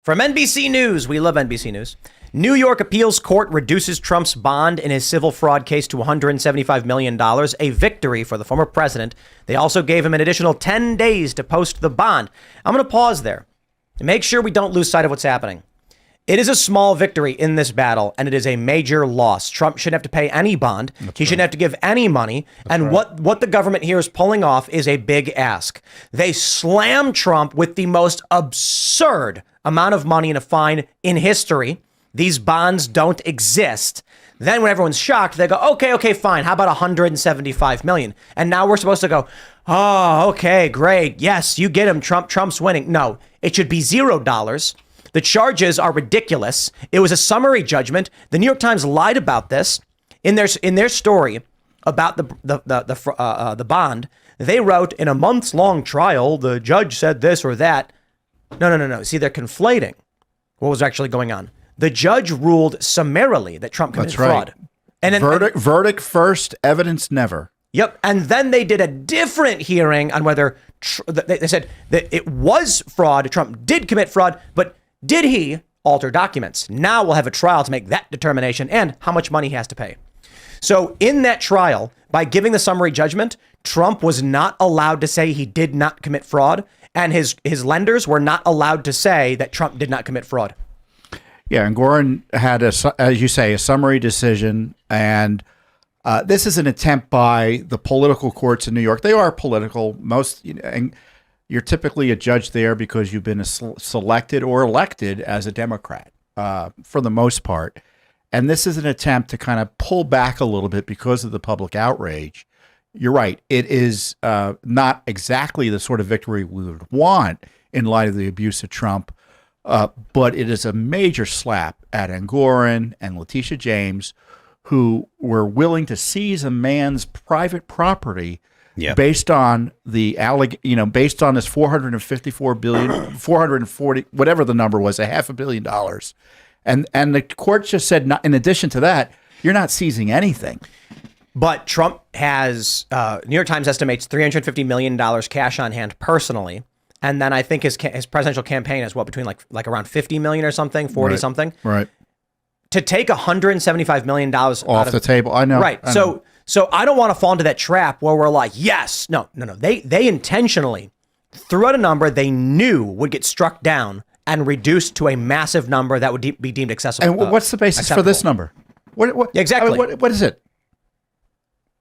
From NBC News, we love NBC News. New York appeals court reduces Trump's bond in his civil fraud case to $175 million, a victory for the former president. They also gave him an additional 10 days to post the bond. I'm going to pause there and make sure we don't lose sight of what's happening. It is a small victory in this battle, and it is a major loss. Trump shouldn't have to pay any bond. He shouldn't have to give any money. And what the government here is pulling off is a big ask. They slam Trump with the most absurd amount of money in a fine in history. These bonds don't exist. Then when everyone's shocked, they go, okay, fine. How about 175 million? And now we're supposed to go, oh, okay, great. Yes, you get him. Trump's winning. No, it should be $0. The charges are ridiculous. It was a summary judgment. The New York Times lied about this in their story about the bond. They wrote, in a months-long trial, the judge said this or that. No. See, they're conflating what was actually going on. The judge ruled summarily that Trump committed fraud. And then, verdict first, evidence never. Yep. And then they did a different hearing on whether they said that it was fraud. Trump did commit fraud, but did he alter documents? Now we'll have a trial to make that determination and how much money he has to pay. So in that trial, by giving the summary judgment, Trump was not allowed to say he did not commit fraud, and his lenders were not allowed to say that Trump did not commit fraud. Yeah, and Gorin had, as you say, a summary decision, and this is an attempt by the political courts in New York. They are political. And you're typically a judge there because you've been selected or elected as a Democrat for the most part. And this is an attempt to kind of pull back a little bit because of the public outrage. You're right. It is not exactly the sort of victory we would want in light of the abuse of Trump, but it is a major slap at Engoron and Laticia James, who were willing to seize a man's private property based on based on this $440 whatever the number was, $500 million. And the court just said, in addition to that, you're not seizing anything. But Trump has, New York Times estimates $350 million cash on hand personally. And then I think his presidential campaign is between like around 50 million or something, 40 something. Right. To take $175 million off the table. I know. Right. So I don't want to fall into that trap where we're like, yes, no. They intentionally threw out a number they knew would get struck down and reduced to a massive number that would be deemed accessible. And what's the basis for this number? What exactly? What is it?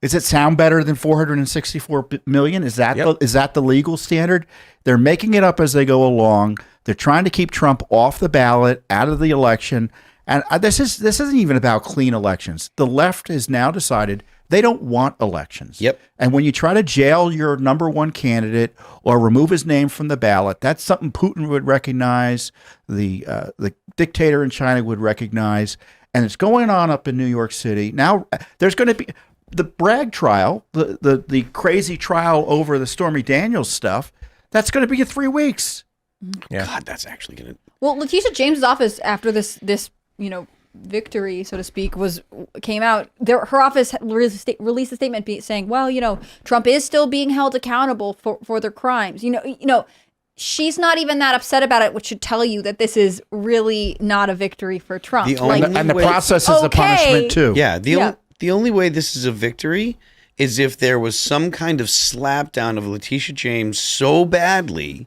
Does it sound better than 464 million? Is that the legal standard? They're making it up as they go along. They're trying to keep Trump off the ballot, out of the election. And this isn't even about clean elections. The left has now decided they don't want elections. Yep. And when you try to jail your number one candidate or remove his name from the ballot, that's something Putin would recognize, the dictator in China would recognize, and it's going on up in New York City. Now there's going to be the Bragg trial, the crazy trial over the Stormy Daniels stuff. That's going to be 3 weeks. Yeah. God, that's actually going to. Well, Laticia James' office, after this victory, so to speak, came out. Her office released a statement saying, well, Trump is still being held accountable for their crimes. She's not even that upset about it, which should tell you that this is really not a victory for Trump. And the process is the punishment too. Yeah. The only way this is a victory is if there was some kind of slapdown of Laticia James so badly,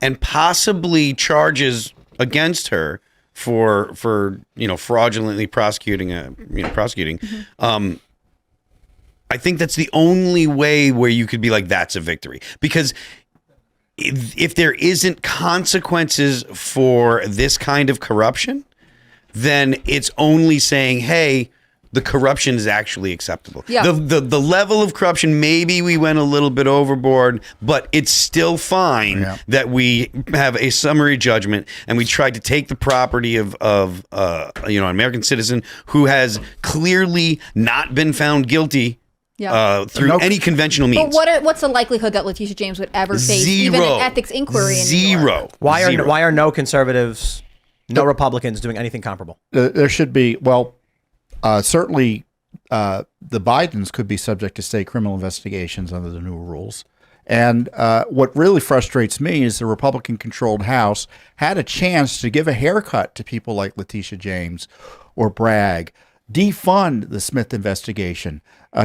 and possibly charges against her for fraudulently prosecuting. Mm-hmm. I think that's the only way where you could be like, that's a victory, because if there isn't consequences for this kind of corruption, then it's only saying, hey, the corruption is actually acceptable. Yeah. The level of corruption, maybe we went a little bit overboard, but it's still fine that we have a summary judgment and we tried to take the property of an American citizen who has clearly not been found guilty through any conventional means. But what's the likelihood that Laticia James would ever face even an ethics inquiry in New York? Why are no conservatives, no Republicans doing anything comparable? There should be, certainly the Bidens could be subject to state criminal investigations under the new rules. And what really frustrates me is the Republican-controlled House had a chance to give a haircut to people like Letitia James or Bragg, defund the Smith investigation,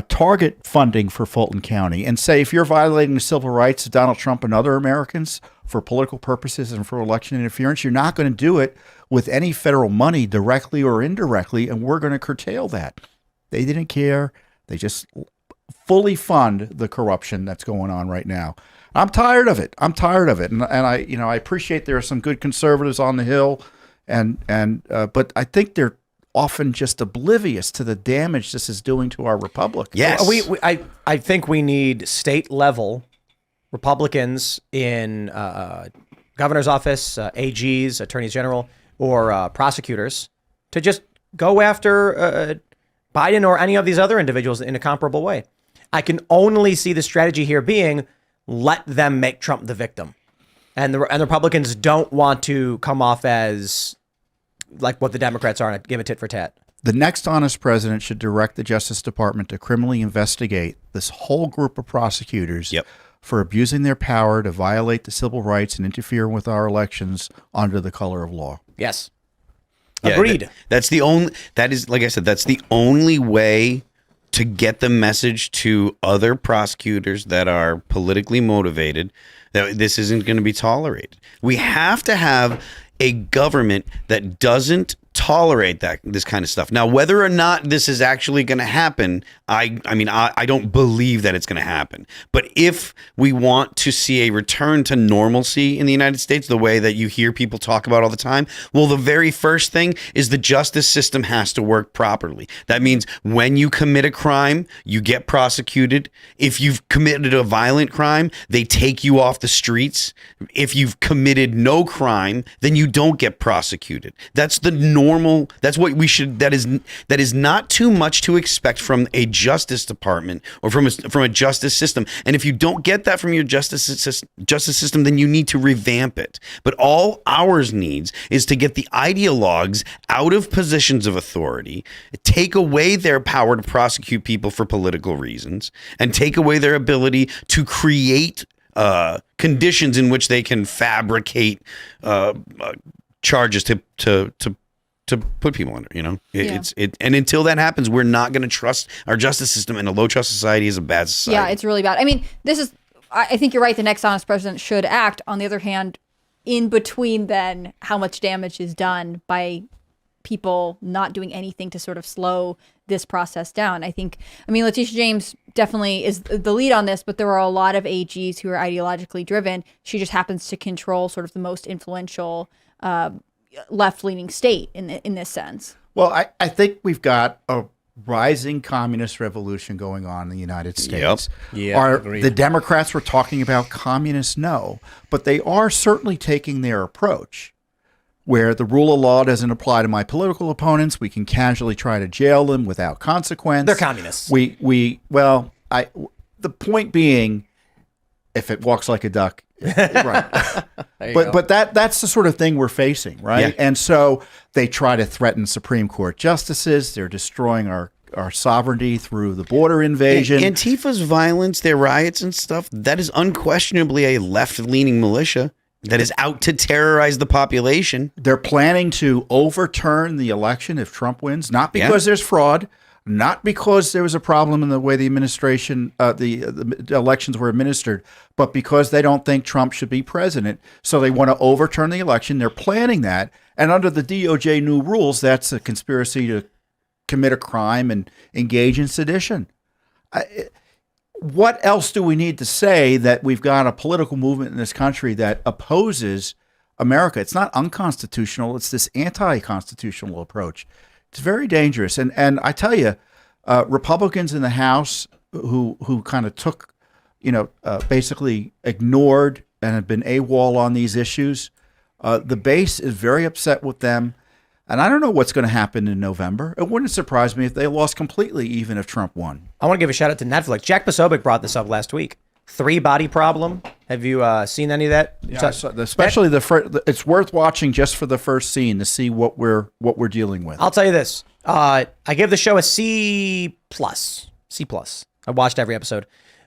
target funding for Fulton County, and say if you're violating the civil rights of Donald Trump and other Americans for political purposes and for election interference, you're not going to do it with any federal money directly or indirectly, and we're going to curtail that. They didn't care. They just fully fund the corruption that's going on right now. I'm tired of it. And I appreciate there are some good conservatives on the Hill, but I think they're often just oblivious to the damage this is doing to our republic. Yes. I think we need state level Republicans in governor's office, AGs, attorneys general, or prosecutors to just go after Biden or any of these other individuals in a comparable way. I can only see the strategy here being let them make Trump the victim. And the Republicans don't want to come off as like what the Democrats are and give a tit for tat. The next honest president should direct the Justice Department to criminally investigate this whole group of prosecutors for abusing their power to violate the civil rights and interfere with our elections under the color of law. Yes. Yeah, agreed. That is, like I said, that's the only way to get the message to other prosecutors that are politically motivated that this isn't going to be tolerated. We have to have a government that doesn't tolerate this kind of stuff. Now, whether or not this is actually going to happen, I don't believe that it's going to happen. But if we want to see a return to normalcy in the United States, the way that you hear people talk about all the time, well, the very first thing is the justice system has to work properly. That means when you commit a crime, you get prosecuted. If you've committed a violent crime, they take you off the streets. If you've committed no crime, then you don't get prosecuted. That's the normal. That's what we should. That is not too much to expect from a justice department or from a justice system. And if you don't get that from your justice system, then you need to revamp it. But all ours needs is to get the ideologues out of positions of authority, take away their power to prosecute people for political reasons, and take away their ability to create conditions in which they can fabricate charges to put people under, and until that happens, we're not going to trust our justice system, and a low trust society is a bad society. Yeah, it's really bad. I mean, I think you're right. The next honest president should act. On the other hand, in between then, how much damage is done by people not doing anything to sort of slow this process down. Letitia James definitely is the lead on this, but there are a lot of AGs who are ideologically driven. She just happens to control sort of the most influential left-leaning state in this sense. Well, I think we've got a rising communist revolution going on in the United States. The Democrats were talking about communists? No, but they are certainly taking their approach where the rule of law doesn't apply to my political opponents. We can casually try to jail them without consequence. They're communists. The point being, if it walks like a duck, right. But that's the sort of thing we're facing, right? Yeah. And so they try to threaten Supreme Court justices. They're destroying our sovereignty through the border invasion. Antifa's violence, their riots and stuff, that is unquestionably a left-leaning militia that is out to terrorize the population. They're planning to overturn the election if Trump wins, not because there's fraud, not because there was a problem in the way the administration, the elections were administered, but because they don't think Trump should be president. So they want to overturn the election. They're planning that. And under the DOJ new rules, that's a conspiracy to commit a crime and engage in sedition. What else do we need to say that we've got a political movement in this country that opposes America? It's not unconstitutional. It's this anti-constitutional approach. It's very dangerous. And I tell you, Republicans in the House who kind of took, basically ignored and have been AWOL on these issues, the base is very upset with them. And I don't know what's going to happen in November. It wouldn't surprise me if they lost completely, even if Trump won. I want to give a shout out to Netflix. Jack Posobiec brought this up last week. 3-body problem. Have you seen any of that? Yeah, especially it's worth watching just for the first scene to see what we're dealing with. I'll tell you this. I give the show a C+. I watched every episode.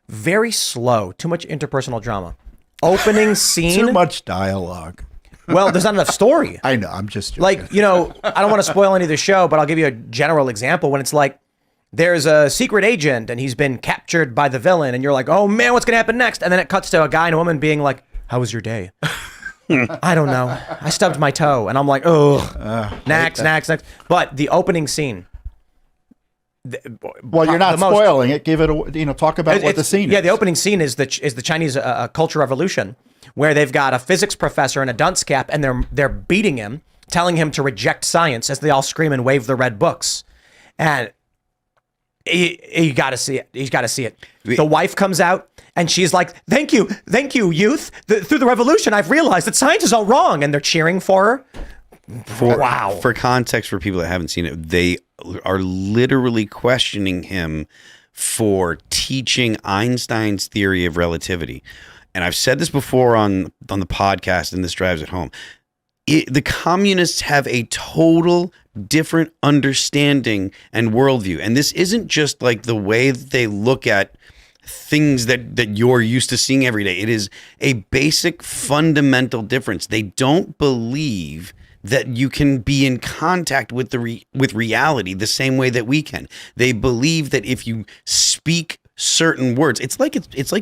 Very slow. Too much interpersonal drama. Opening scene. Too much dialogue. Well, there's not enough story. I know. I'm just joking. Like, you know, I don't want to spoil any of the show, but I'll give you a general example when it's like there's a secret agent and he's been captured by the villain and you're like, oh man, what's going to happen next? And then it cuts to a guy and a woman being like, how was your day? I don't know. I stubbed my toe. And I'm like, oh, next. But the opening scene. Well, you're not spoiling it. Give it a, talk about what the scene is. Yeah, the opening scene is the Chinese Culture Revolution, where they've got a physics professor in a dunce cap and they're beating him, telling him to reject science as they all scream and wave the red books. And you got to see it. You got to see it. The wife comes out and she's like, thank you, youth. Through the revolution, I've realized that science is all wrong. And they're cheering for her. Wow. For context, for people that haven't seen it, they are literally questioning him for teaching Einstein's theory of relativity. And I've said this before on the podcast, and this drives it home. The communists have a total different understanding and worldview. And this isn't just like the way that they look at things that you're used to seeing every day. It is a basic fundamental difference. They don't believe that you can be in contact with with reality the same way that we can. They believe that if you speak certain words, it's like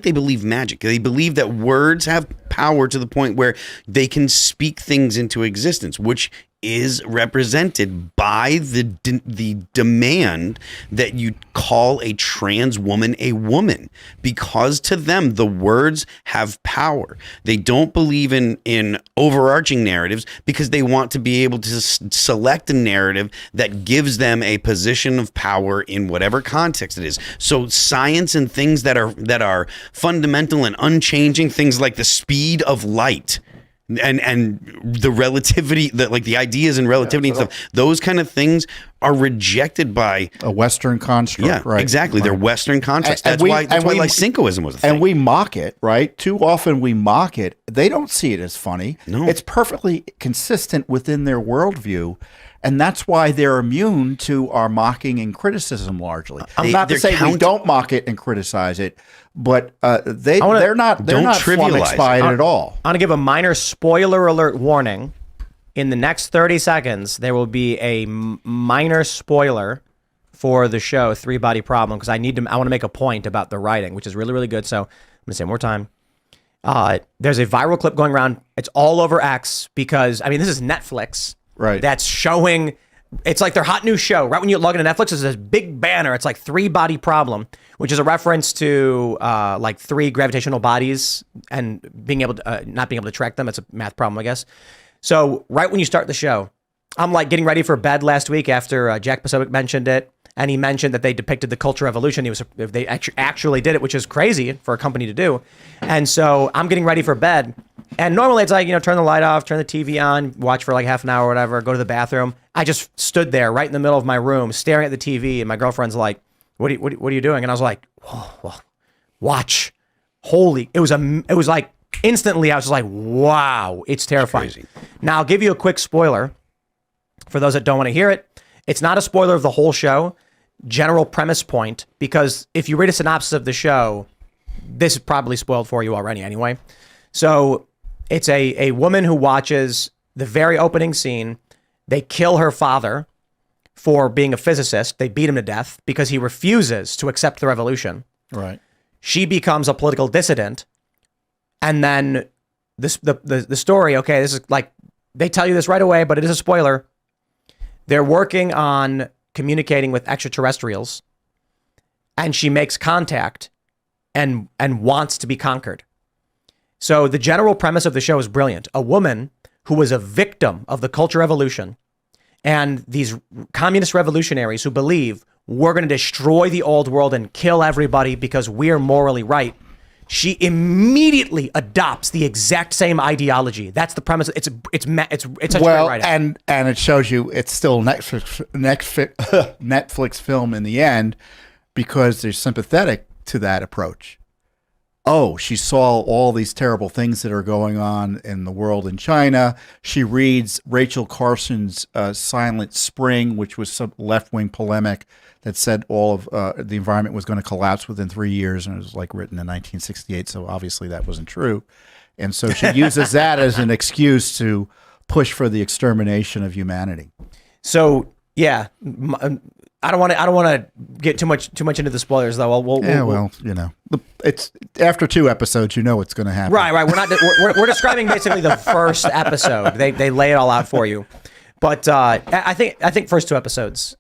they believe magic. They believe that words have power to the point where they can speak things into existence, which is represented by the demand that you call a trans woman a woman, because to them the words have power. They don't believe in overarching narratives because they want to be able to select a narrative that gives them a position of power in whatever context it is. So science and things that are fundamental and unchanging, things like the speed of light and the relativity, the ideas in relativity and stuff, those kind of things are rejected by a Western construct. Yeah, right? Exactly. Right. They're Western constructs. That's why Lysenkoism was a thing. And we mock it, right? Too often we mock it. They don't see it as funny. No. It's perfectly consistent within their worldview. And that's why they're immune to our mocking and criticism largely. I'm not to say we don't mock it and criticize it, but they're not flummoxed by it at all. I'm going to give a minor spoiler alert warning. In the next 30 seconds, there will be a minor spoiler for the show Three Body Problem, because I want to make a point about the writing, which is really, really good. So I'm going to say it more time. There's a viral clip going around. It's all over X because, this is Netflix. Right. That's showing, it's like their hot new show. Right when you log into Netflix, there's this big banner. It's like Three Body Problem, which is a reference to like three gravitational bodies and being able to not being able to track them. It's a math problem, I guess. So right when you start the show, I'm like getting ready for bed last week after Jack Posobiec mentioned it. And he mentioned that they depicted the Culture Revolution. They actually did it, which is crazy for a company to do. And so I'm getting ready for bed. And normally it's like, turn the light off, turn the TV on, watch for like half an hour or whatever, go to the bathroom. I just stood there right in the middle of my room staring at the TV. And my girlfriend's like, what are you doing? And I was like, watch. It was like instantly I was just like, wow, it's terrifying. Crazy. Now I'll give you a quick spoiler for those that don't want to hear it. It's not a spoiler of the whole show, general premise point, because if you read a synopsis of the show, this is probably spoiled for you already anyway. So it's a woman who watches the very opening scene. They kill her father for being a physicist. They beat him to death because he refuses to accept the revolution. Right. She becomes a political dissident. And then the story, okay, this is like, they tell you this right away, but it is a spoiler. They're working on communicating with extraterrestrials, and she makes contact and wants to be conquered. So the general premise of the show is brilliant. A woman who was a victim of the Culture Revolution and these communist revolutionaries who believe we're going to destroy the old world and kill everybody because we're morally right. She immediately adopts the exact same ideology. That's the premise. It's such a great writing. And it shows you it's still Netflix film in the end because they're sympathetic to that approach. she saw all these terrible things that are going on in the world in China. She reads Rachel Carson's Silent Spring, which was some left-wing polemic that said all of the environment was going to collapse within 3 years, and it was like written in 1968, so obviously that wasn't true. And so she uses that as an excuse to push for the extermination of humanity. So yeah, I don't want to get too much into the spoilers though. It's after 2 episodes, you know what's going to happen. Right. We're describing basically the first episode. They lay it all out for you, but I think first 2 episodes.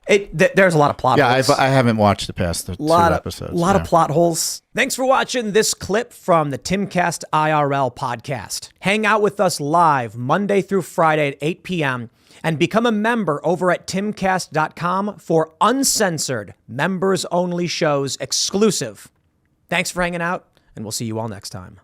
There's a lot of plot holes. I haven't watched the past 2 episodes. A lot of plot holes. Thanks for watching this clip from the Timcast IRL podcast. Hang out with us live Monday through Friday at 8 p.m. and become a member over at timcast.com for uncensored, members-only shows exclusive. Thanks for hanging out, and we'll see you all next time.